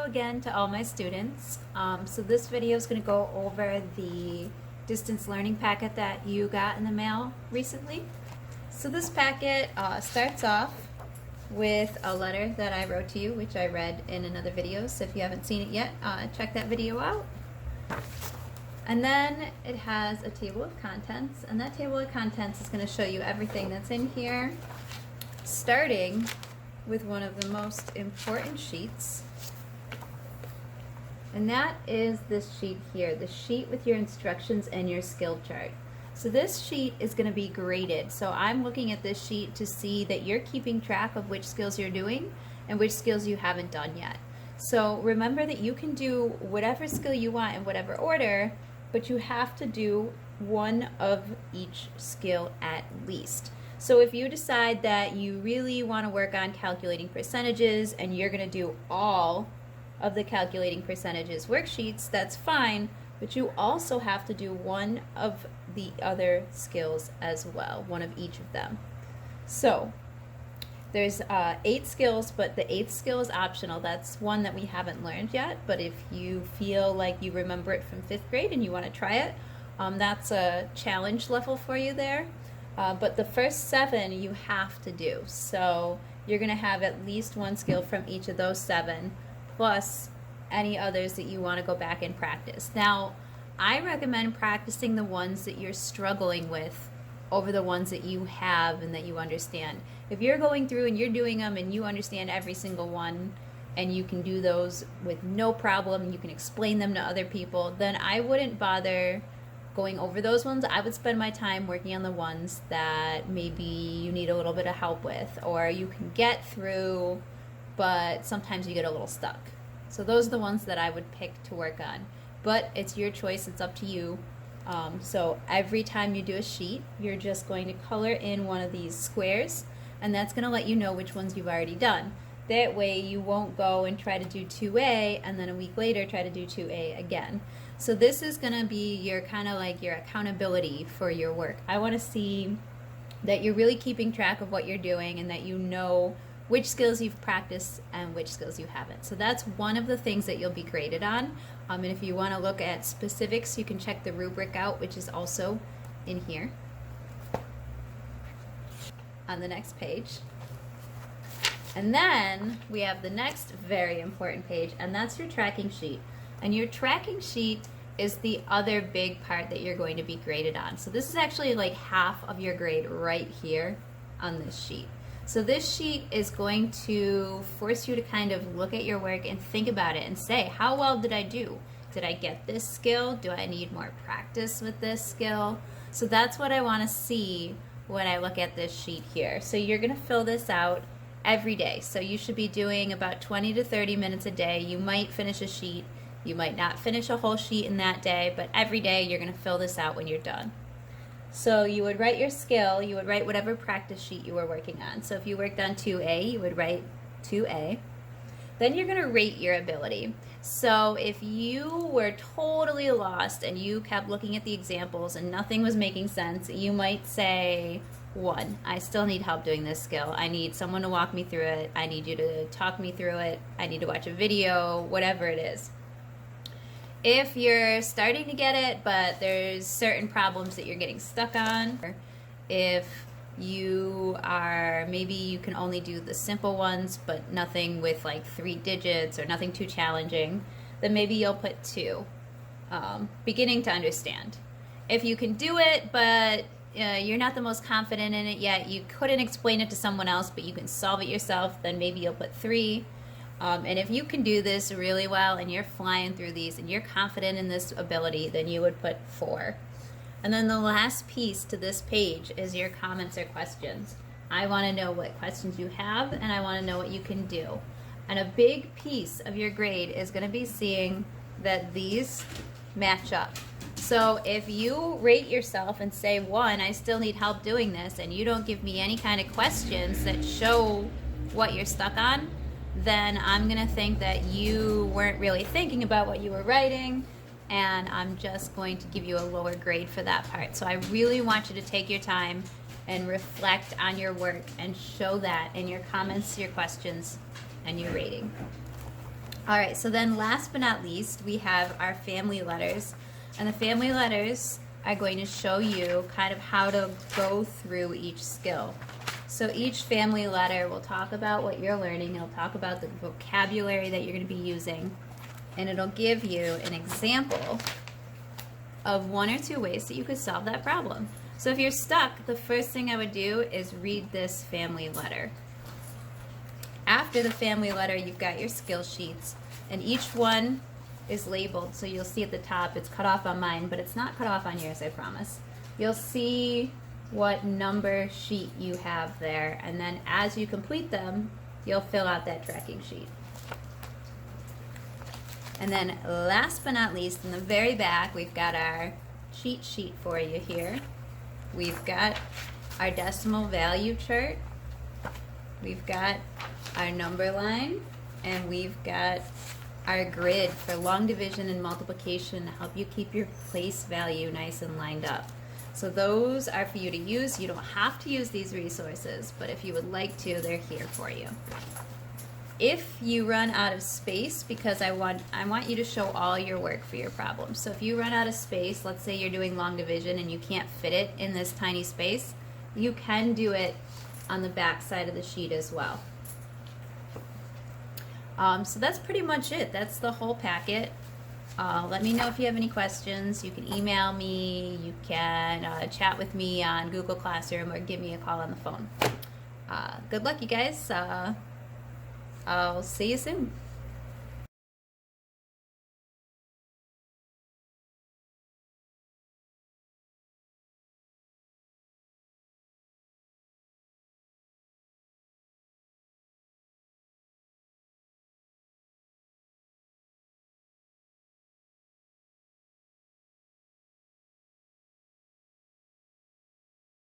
Hello again to all my students. So this video is going to go over the distance learning packet that you got in the mail recently. So this packet starts off with a letter that I wrote to you, which I read in another video. So if you haven't seen it yet, check that video out. And then it has a table of contents, and that table of contents is going to show you everything that's in here, starting with one of the most important sheets, and that is this sheet here, the sheet with your instructions and your skill chart. So this sheet is going to be graded. So I'm looking at this sheet to see that you're keeping track of which skills you're doing and which skills you haven't done yet. So remember that you can do whatever skill you want in whatever order, but you have to do one of each skill at least. So if you decide that you really want to work on calculating percentages and you're going to do all of the calculating percentages worksheets, that's fine, but you also have to do one of the other skills as well, one of each of them. So there's 8 skills, but the 8th skill is optional. That's one that we haven't learned yet, but if you feel like you remember it from 5th grade and you want to try it, that's a challenge level for you there. But the first 7 you have to do. So you're going to have at least one skill from each of those 7, plus any others that you want to go back and practice. Now, I recommend practicing the ones that you're struggling with over the ones that you have and that you understand. If you're going through and you're doing them and you understand every single one and you can do those with no problem and you can explain them to other people, then I wouldn't bother going over those ones. I would spend my time working on the ones that maybe you need a little bit of help with, or you can get through, but sometimes you get a little stuck. So those are the ones that I would pick to work on. But it's your choice, it's up to you. So every time you do a sheet, you're just going to color in one of these squares, and that's going to let you know which ones you've already done. That way you won't go and try to do 2A and then a week later try to do 2A again. So this is going to be your kind of like your accountability for your work. I want to see that you're really keeping track of what you're doing and that you know which skills you've practiced and which skills you haven't. So that's one of the things that you'll be graded on. And if you want to look at specifics, you can check the rubric out, which is also in here on the next page. And then we have the next very important page, and that's your tracking sheet. And your tracking sheet is the other big part that you're going to be graded on. So this is actually like half of your grade right here on this sheet. So this sheet is going to force you to kind of look at your work and think about it and say, how well did I do? Did I get this skill? Do I need more practice with this skill? So that's what I want to see when I look at this sheet here. So you're going to fill this out every day. So you should be doing about 20 to 30 minutes a day. You might finish a sheet. You might not finish a whole sheet in that day, but every day you're going to fill this out when you're done. So you would write your skill, you would write whatever practice sheet you were working on. So if you worked on 2A, you would write 2A. Then you're going to rate your ability. So if you were totally lost and you kept looking at the examples and nothing was making sense, you might say 1. I still need help doing this skill. I need someone to walk me through it. I need you to talk me through it. I need to watch a video, whatever it is. If you're starting to get it, but there's certain problems that you're getting stuck on, if you are, maybe you can only do the simple ones, but nothing with like 3 digits or nothing too challenging, then maybe you'll put 2, beginning to understand. If you can do it, but you're not the most confident in it yet, you couldn't explain it to someone else, but you can solve it yourself, then maybe you'll put 3. And if you can do this really well and you're flying through these and you're confident in this ability, then you would put 4. And then the last piece to this page is your comments or questions. I want to know what questions you have, and I want to know what you can do. And a big piece of your grade is going to be seeing that these match up. So if you rate yourself and say 1, I still need help doing this, and you don't give me any kind of questions that show what you're stuck on, then I'm going to think that you weren't really thinking about what you were writing, and I'm just going to give you a lower grade for that part. So I really want you to take your time and reflect on your work and show that in your comments, your questions, and your rating. All right, so then last but not least, we have our family letters. And the family letters are going to show you kind of how to go through each skill. So each family letter will talk about what you're learning. It'll talk about the vocabulary that you're going to be using. And it'll give you an example of 1 or 2 ways that you could solve that problem. So if you're stuck, the first thing I would do is read this family letter. After the family letter, you've got your skill sheets, and each one is labeled. So you'll see at the top, it's cut off on mine, but it's not cut off on yours, I promise. You'll see what number sheet you have there, and then as you complete them, you'll fill out that tracking sheet. And then last but not least, in the very back, we've got our cheat sheet for you here. We've got our decimal value chart. We've got our number line, and we've got our grid for long division and multiplication to help you keep your place value nice and lined up. So those are for you to use. You don't have to use these resources, but if you would like to, they're here for you. If you run out of space, because I want you to show all your work for your problem. So if you run out of space, let's say you're doing long division and you can't fit it in this tiny space, you can do it on the back side of the sheet as well. So that's pretty much it. That's the whole packet. Let me know if you have any questions. You can email me, you can chat with me on Google Classroom, or give me a call on the phone. Good luck, you guys. I'll see you soon.